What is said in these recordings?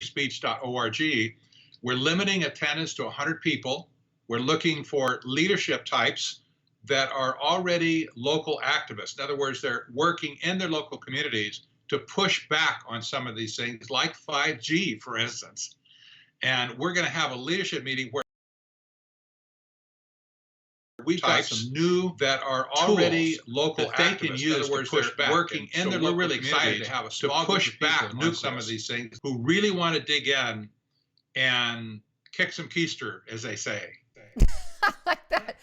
speech.org. We're limiting attendance to 100 people. We're looking for leadership types that are already local activists. In other words, they're working in their local communities to push back on some of these things, like 5G, for instance. And we're going to have a leadership meeting where we've got some new that are already local that they can use. In other words, they're working in their local. We're really excited to have a small push back on some of these things who really want to dig in and kick some keister, as they say. I like that.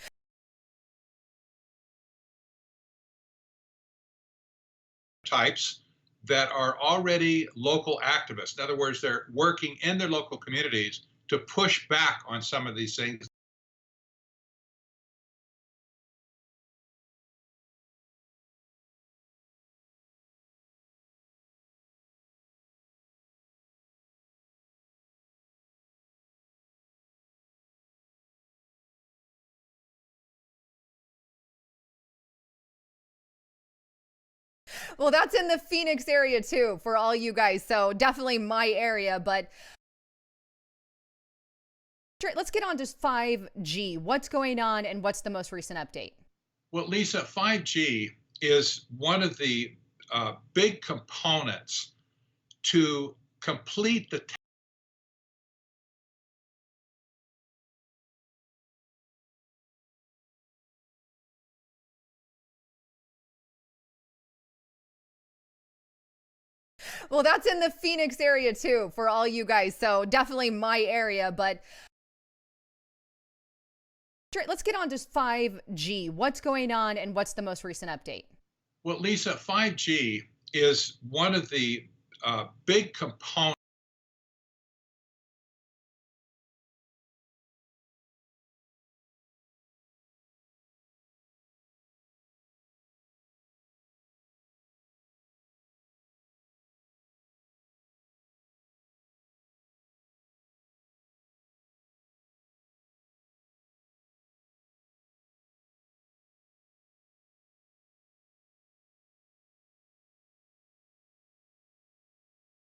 Types that are already local activists. In other words, they're working in their local communities to push back on some of these things. Well, that's in the Phoenix area too for all you guys. So definitely my area, but let's get on to 5G. What's going on and what's the most recent update? Well, Lisa, 5G is one of the big components to complete the Well, that's in the Phoenix area too for all you guys. So definitely my area, but let's get on to 5G. What's going on and what's the most recent update? Well, Lisa, 5G is one of the big components.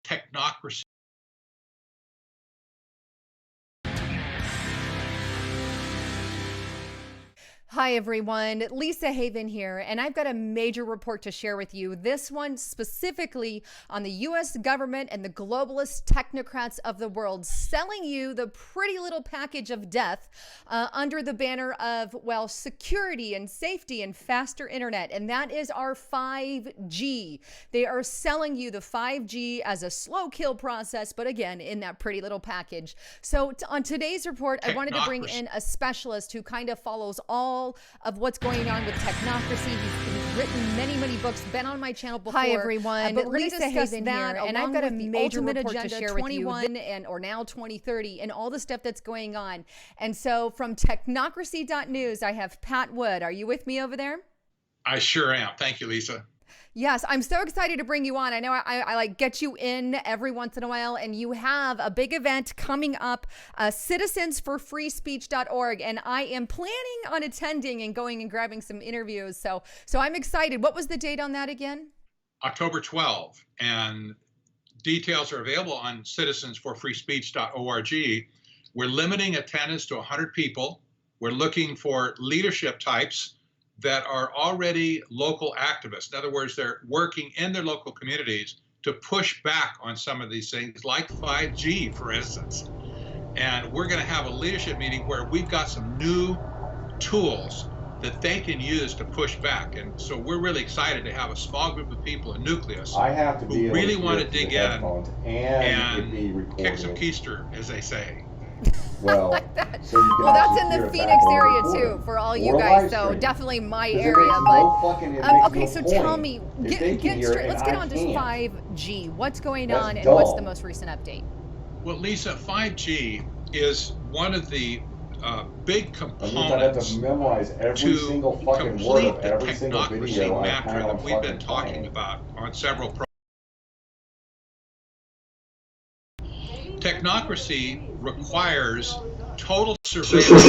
Technocracy. Hi, everyone. Lisa Haven here, and I've got a major report to share with you. This one specifically on the U.S. government and the globalist technocrats of the world selling you the pretty little package of death under the banner of, well, security and safety and faster internet, and that is our 5G. They are selling you the 5G as a slow kill process, but again, in that pretty little package. So on today's report, I wanted to bring in a specialist who kind of follows all of what's going on with technocracy. He's written many books, been on my channel before. Hi, everyone. But we're going to Lisa discuss Haven that, here, and I've got a major report agenda to share 21 with you, and or now 2030, and all the stuff that's going on. And so from technocracy.news, I have Pat Wood. Are you with me over there? I sure am. Thank you, Lisa. Yes, I'm so excited to bring you on. I know I like get you in every once in a while, and you have a big event coming up, citizensforfreespeech.org, and I am planning on attending and going and grabbing some interviews. So I'm excited. What was the date on that again? October 12, and details are available on citizensforfreespeech.org. We're limiting attendance to 100 people. We're looking for leadership types that are already local activists. In other words, they're working in their local communities to push back on some of these things, like 5G, for instance. And we're going to have a leadership meeting where we've got some new tools that they can use to push back. And so we're really excited to have a small group of people, a nucleus, who really want to dig in and kick some keister, as they say. Well, like that. so you can Well, that's in the Phoenix area too for all you guys. So definitely my area. But okay, so tell me, get straight. Let's get on to 5G. What's going on and what's the most recent update? Well, Lisa, 5G is one of the big components to memorize every single fucking word of every single video mantra that we've been talking about on several programs. Technocracy requires total surveillance.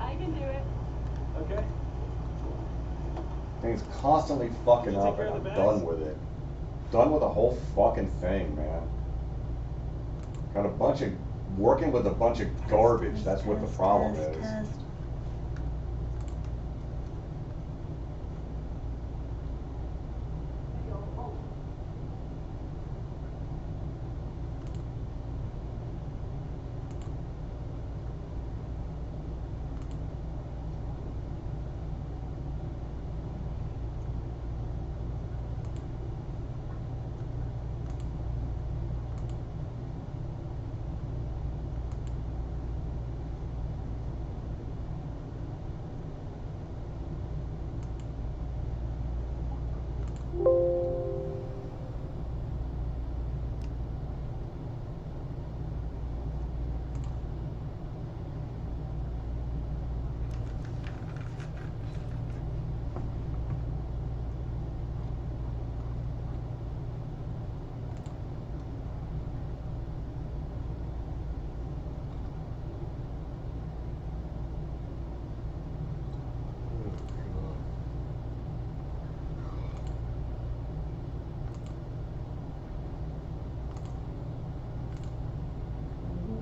I can do it. Okay. Thing's constantly fucking Did you up take and care I'm of the done bags? with it. Done with the whole fucking thing, man. Got a bunch of, working with a bunch of garbage, that's what the problem is.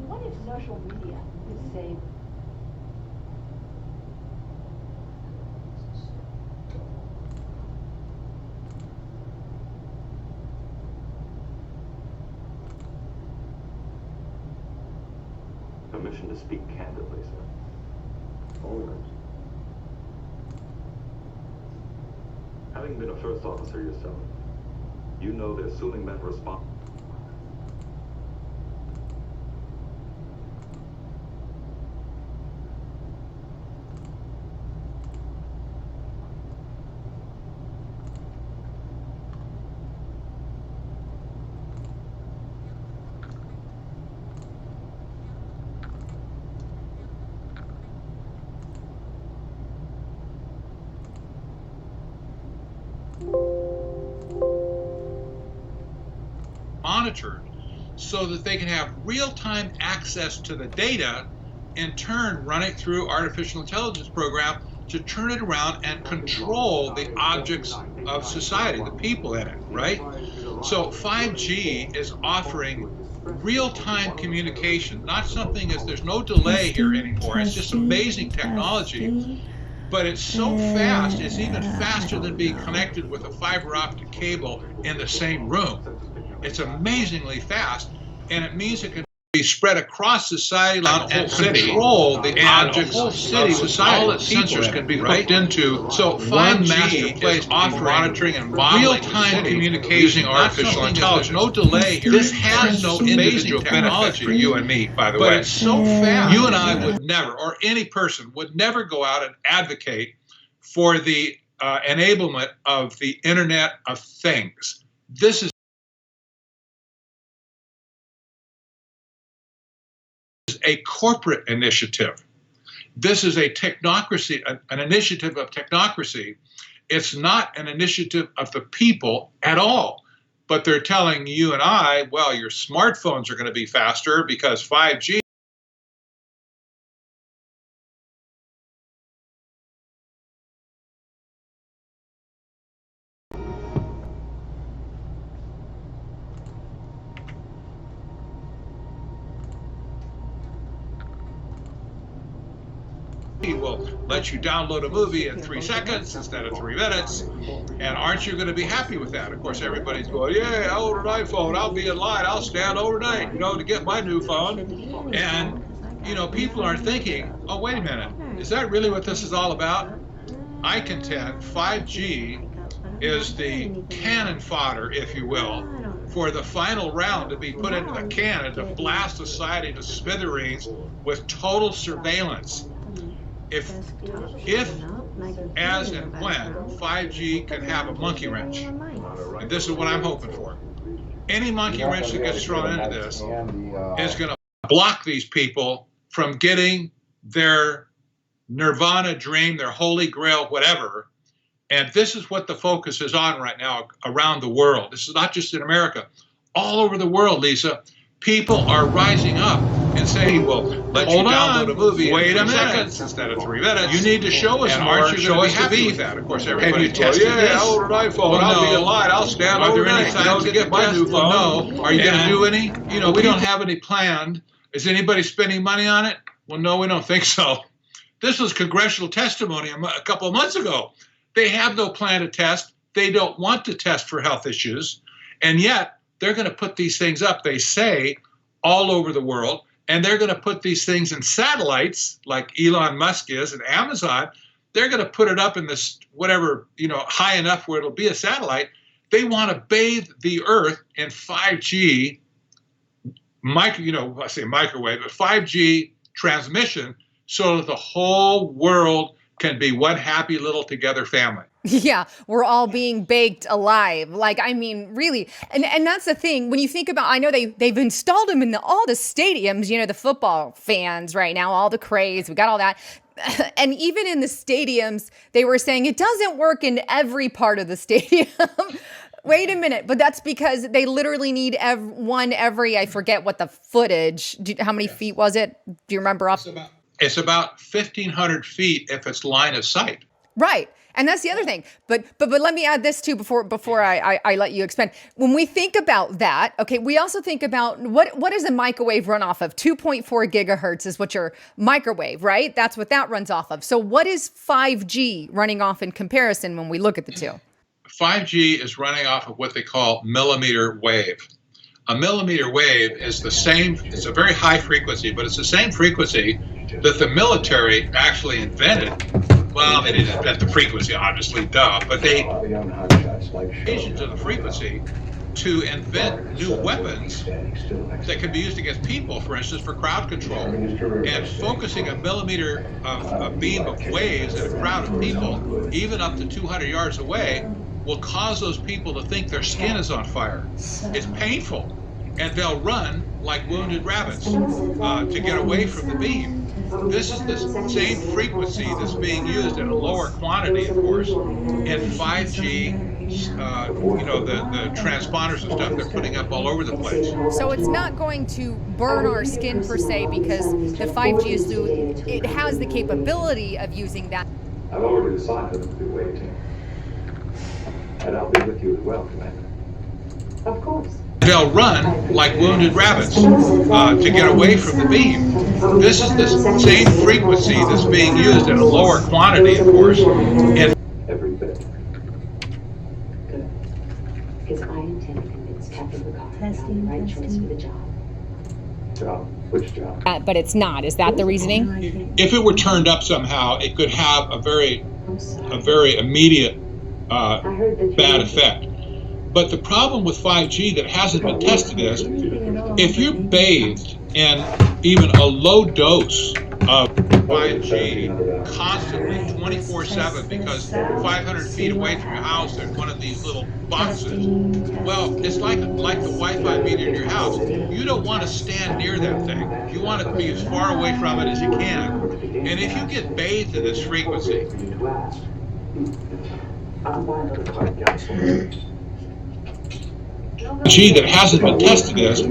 What if social media is safe? Permission to speak candidly, sir. Always. Having been a first officer yourself, you know they're suing men responsible. Monitored so that they can have real-time access to the data, in turn run it through artificial intelligence program to turn it around and control the objects of society, the people in it, right? So 5G is offering real-time communication, not something as there's no delay here anymore. It's just amazing technology. But it's so fast, it's even faster than being connected with a fiber optic cable in the same room. It's amazingly fast, and it means it can be spread across society like and control the objects of society. All its sensors can be hooked into. So 5G is offering monitoring and real-time communication using artificial intelligence. No delay here. This has no individual benefit for you and me, by the way. But it's so fast. You and I would never, or any person would never go out and advocate for the enablement of the Internet of Things. This is a corporate initiative. This is a technocracy, an initiative of technocracy. It's not an initiative of the people at all. But they're telling you and I, well, your smartphones are going to be faster because 5G. Will let you download a movie in 3 seconds instead of 3 minutes. And aren't you going to be happy with that? Of course, everybody's going, yeah, I own an iPhone. I'll be in line. I'll stand overnight, to get my new phone. And, people aren't thinking, oh, wait a minute. Is that really what this is all about? I contend 5G is the cannon fodder, if you will, for the final round to be put into the cannon to blast society to smithereens with total surveillance. If, as and when 5G can have a monkey wrench, and this is what I'm hoping for, any monkey wrench that gets thrown into this is going to block these people from getting their nirvana dream, their holy grail, whatever. And this is what the focus is on right now around the world. This is not just in America. All over the world, Lisa, people are rising up and saying, well, let you download a movie wait a minute. Seconds instead of 3 minutes. You need to show us more. Aren't you going to be happy with that? Of course, everybody tested this. Yeah, I'll order an iPhone. Well, I'll no. be in line. I'll stand Are there any overnight, times to get my new phone? Well, no. Are you going to do any? You know, we don't have any planned. Is anybody spending money on it? Well, no, we don't think so. This was congressional testimony a couple of months ago. They have no plan to test. They don't want to test for health issues. And yet, they're going to put these things up, they say, all over the world. And they're going to put these things in satellites, like Elon Musk is, and Amazon. They're going to put it up in this, whatever, high enough where it'll be a satellite. They want to bathe the Earth in 5G, I say microwave, but 5G transmission so that the whole world can be one happy little together family. Yeah, we're all being baked alive. Like, I mean, really. And that's the thing. When you think about, I know they've installed them in all the stadiums, the football fans right now, all the craze, we got all that. And even in the stadiums, they were saying it doesn't work in every part of the stadium. Wait a minute. But that's because they literally need one every, I forget what the footage, how many feet was it? Do you remember off? It's about 1,500 feet if it's line of sight. Right. And that's the other thing. But let me add this too before I let you expand. When we think about that, okay, we also think about what does a microwave run off of? 2.4 gigahertz is what your microwave, right? That's what that runs off of. So what is 5G running off in comparison when we look at the two? 5G is running off of what they call millimeter wave. A millimeter wave is the same, it's a very high frequency, but it's the same frequency that the military actually invented. Well, they didn't invent the frequency, obviously, duh, but they changed the frequency to invent new weapons that could be used against people, for instance, for crowd control. And focusing a millimeter of a beam of waves at a crowd of people, even up to 200 yards away, will cause those people to think their skin is on fire. It's painful, and they'll run like wounded rabbits to get away from the beam. This is the same frequency that's being used in a lower quantity, of course, in 5G, the transponders and stuff they're putting up all over the place. So it's not going to burn our skin per se because the 5G it has the capability of using that. I've already decided to be waiting. And I'll be with you as well, Commander. Of course. They'll run like wounded rabbits to get away from the beam. This is the same frequency that's being used in a lower quantity, of course. Every bit. Good. Because I intend to convince Captain Picard that I'm the right choice for the job. Job? Which job? But it's not. Is that the reasoning? If it were turned up somehow, it could have a very immediate bad effect. But the problem with 5G that hasn't been tested is if you're bathed in even a low dose of 5G constantly 24/7 because 500 feet away from your house there's one of these little boxes. Well, it's like the Wi-Fi meter in your house. You don't want to stand near that thing. You want to be as far away from it as you can. And if you get bathed in this frequency, that hasn't been tested is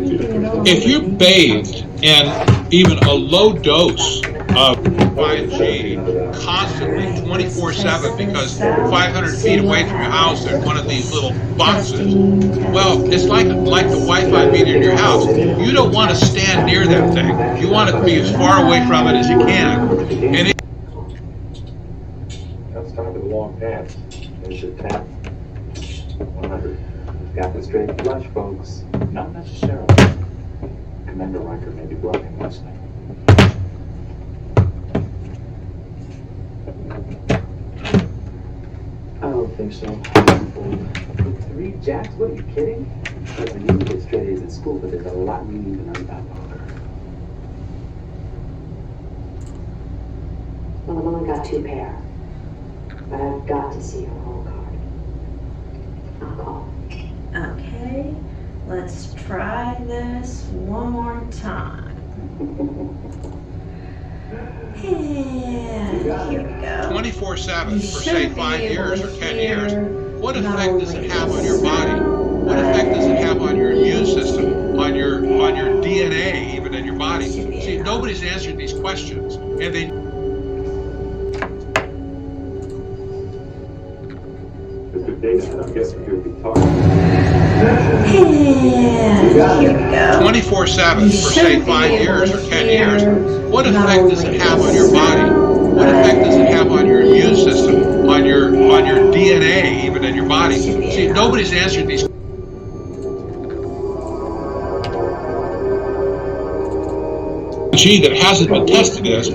if you're bathed in even a low dose of 5G constantly 24/7 because 500 feet away from your house there's one of these little boxes. Well, it's like the Wi-Fi meter in your house. You don't want to stand near that thing. You want to be as far away from it as you can. And Let's start with a long pass. There's your tap. 100. Got the straight flush, folks. Not necessarily. Commander Riker may be blocking listening. think so. 3 jacks? What are you kidding? Listen, you can get straight A's at school, but there's a lot you need to learn about poker. Well, I've only got 2 pair. But I've got to see her whole card. I'll call. Okay, let's try this one more time. And here we go. 24/7 You for should say be 5 able years to or 10 hear years, what not effect does it only have the on your body? sound, What effect does it have on your immune but system, on your DNA, even in your body? Should be See, enough. nobody's answered these questions, and they Mr. Davis, I'm guessing you'll be talking. And here we go. 24/7 You for should say be 5 able years to or 10 hear years, what not effect does only it have the on your body? sound, What effect does it have on your immune but system, on your DNA, even in your body? Should be See, enough. nobody's answered these. That hasn't been tested is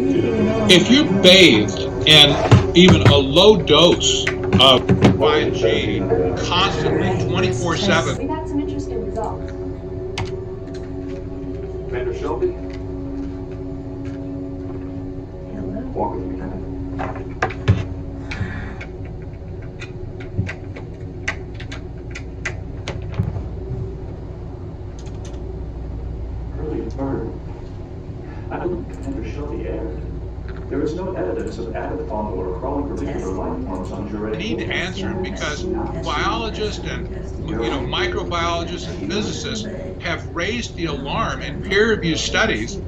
if you're bathed in even a low dose of 5G constantly 24/7. We've had some interesting results. Commander Shelby, Hello. walk with me, Lieutenant. Early burn. I believe Commander Shelby erred. There is no evidence of adaphone or crawling particular life forms on I Jurassic need to answer it because biologists and microbiologists and physicists have raised the alarm in peer-reviewed studies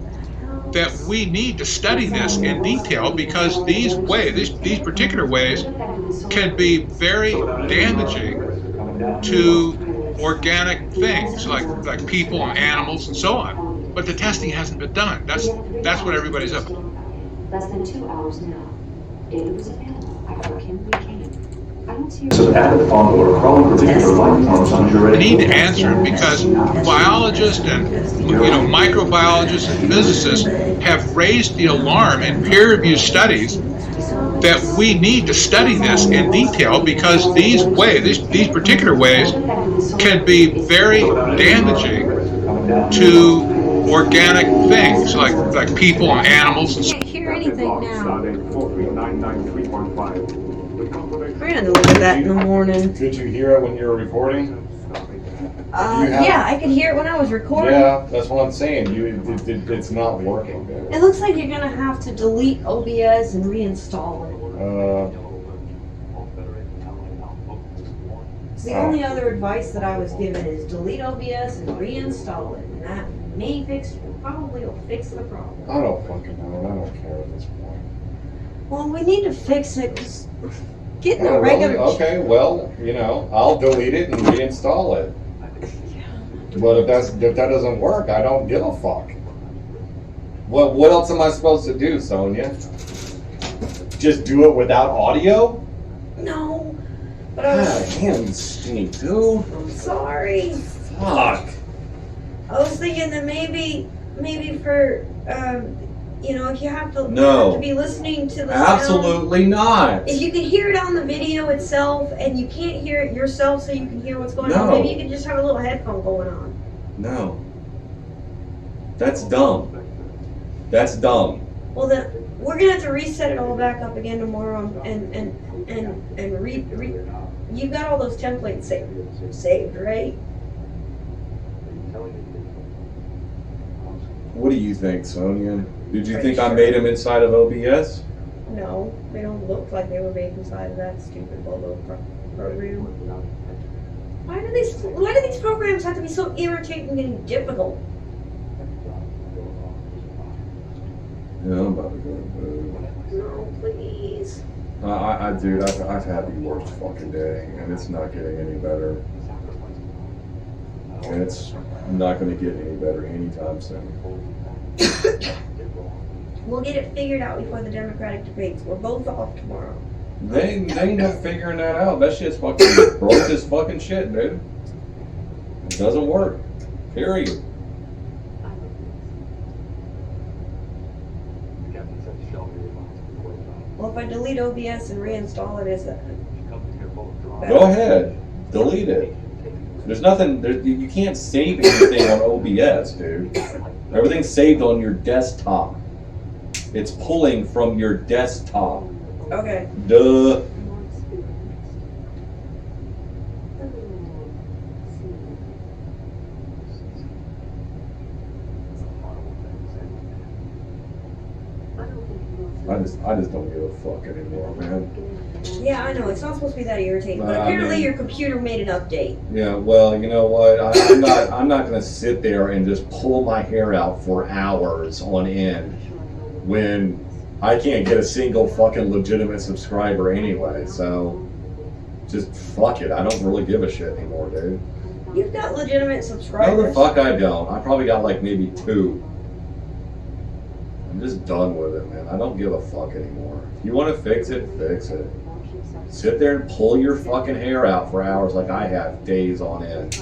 that we need to study this in detail because these particular ways can be very damaging to organic things like people and animals and so on. But the testing hasn't been done. That's what everybody's up. Less than 2 hours now. David was available. I took him, we came. I don't see So adaphone or crawling particular life forms on I Jurassic need to answer it because biologists and microbiologists and physicists have raised the alarm in peer-reviewed studies that we need to study this in detail because these particular ways can be very damaging to organic things like people and animals and so on. Can't hear anything now. We're We're gonna look at that in the morning. Could you hear it when you were recording? You have- Yeah, I could hear it when I was recording. Yeah, that's what I'm saying. It's not working, It dude. looks like you're gonna have to delete OBS and reinstall it. It's the only other advice that I was given is delete OBS and reinstall it, and that probably will fix the problem. I don't fucking know. I don't care at this point. Well, we need to fix it. Just getting Oh, a regular. really? Okay, well, I'll delete it and reinstall it. But if that doesn't work, I don't give a fuck. What else am I supposed to do, Sonia? Just do it without audio? No, but I God, was. damn, you stink, dude. I'm sorry. Fuck. I was thinking that maybe for if you have to, No. you have to be listening to the sound. Absolutely not. If you can hear it on the video itself and you can't hear it yourself so you can hear what's going on, No. maybe you can just have a little headphone going on. No. That's dumb. That's dumb. Well, then we're gonna have to reset it all back up again tomorrow and you've got all those templates saved, right? What do you think, Sonia? Did you think I made them inside of OBS? No, they don't look like they were made inside of that stupid little program. Why do these programs have to be so irritating and difficult? Yeah, I'm about to go to bed. No, please. Dude, I've had the worst fucking day, and it's not getting any better. And it's not going to get any better anytime soon. We'll get it figured out before the Democratic debates. We're both off tomorrow. They ain't no figuring that out. That shit's fucking broke as fucking shit, dude. It doesn't work. Period. Well, if I delete OBS and reinstall it, Go ahead, delete it. There's nothing. You can't save anything on OBS, dude. Everything's saved on your desktop. It's pulling from your desktop. Okay. Duh. I just don't give a fuck anymore, man. Yeah, I know. It's not supposed to be that irritating, but I apparently mean- your computer made an update. Yeah, well, you know what? I'm not gonna sit there and just pull my hair out for hours on end when I can't get a single fucking legitimate subscriber anyway. So just fuck it. I don't really give a shit anymore, dude. You've got legitimate No, subscribers. the fuck I don't. I probably got like maybe 2. I'm just done with it, man. I don't give a fuck anymore. If you want to fix it, fix it. Sit there and pull your fucking hair out for hours like I have, days on end.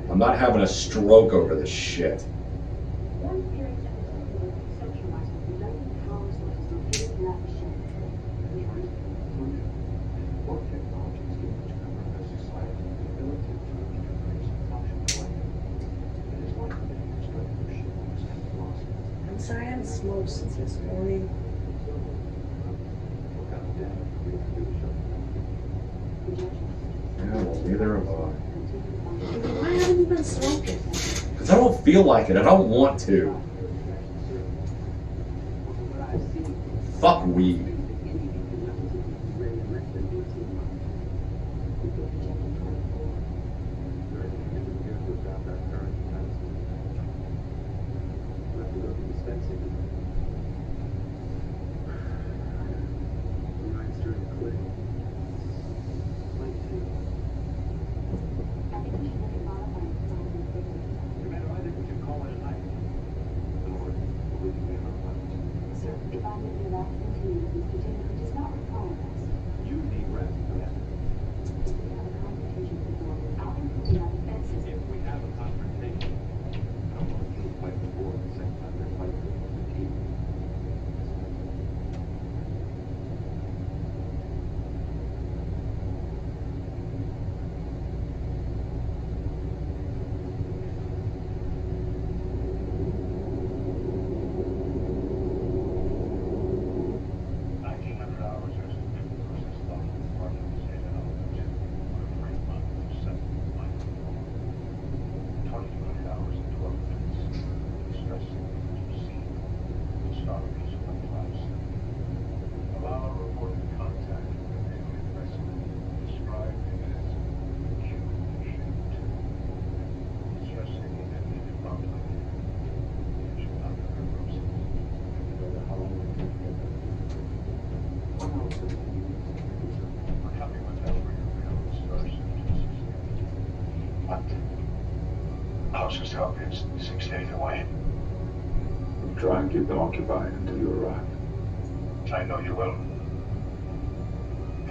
I'm not having a stroke over this shit. I'm sorry, I haven't smoked since this morning. Yeah, well, neither have I. Why haven't you been smoking? Because I don't feel like it. I don't want to. Fuck weed. House is up. It's 6 days away. We'll try and keep them occupied until you arrive. I know you will.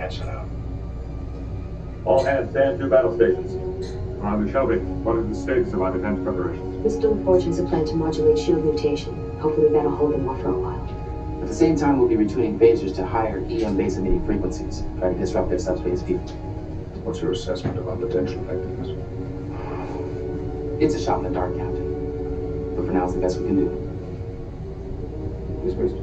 Answer now. All hands stand to battle stations. Commander Shelby, what is the status of our defense preparations? We're still forging a plan to modulate shield mutation. Hopefully that'll hold them off for a while. At the same time, we'll be retuning phasers to higher EM base emitting frequencies, trying to disrupt their subspace field. What's your assessment of our potential effectiveness? It's a shot in the dark, Captain. But for now, it's the best we can do. Dismissed.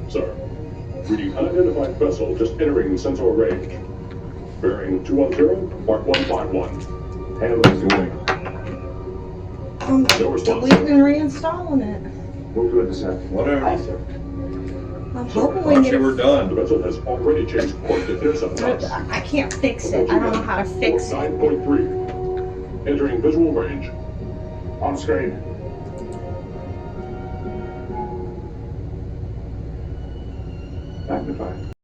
Sir, reading unidentified vessel just entering sensor range. Bearing 210, Mark 151. Handling doing. I'm No response. deleting and reinstalling it. Move to intercept. Whatever. Aye, sir. I'm hoping we Thought get you were The done. vessel has already changed course to intercept us. I can't fix it. I don't know how to fix it. 9.3. Entering visual range. On screen. Magnify.